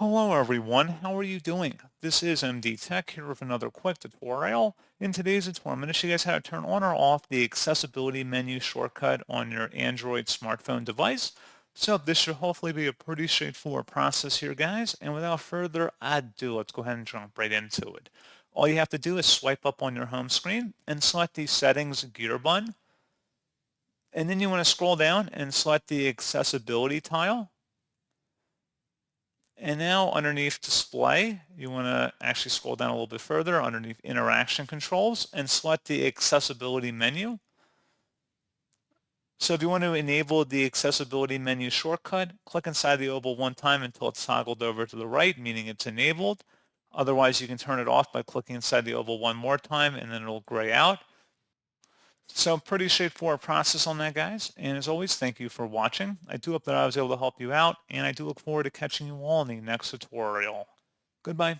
Hello everyone, how are you doing? This is MD Tech here with another quick tutorial. In today's tutorial, I'm going to show you guys how to turn on or off the accessibility menu shortcut on your Android smartphone device. So this should hopefully be a pretty straightforward process here, guys. And without further ado, let's go ahead and jump right into it. All you have to do is swipe up on your home screen and select the settings gear button. And then you want to scroll down and select the accessibility tile. And now underneath display, you want to actually scroll down a little bit further underneath interaction controls and select the accessibility menu. So if you want to enable the accessibility menu shortcut, click inside the oval one time until it's toggled over to the right, meaning it's enabled. Otherwise, you can turn it off by clicking inside the oval one more time and then it'll gray out. So pretty straightforward process on that, guys. And as always, thank you for watching. I do hope that I was able to help you out, and I do look forward to catching you all in the next tutorial. Goodbye.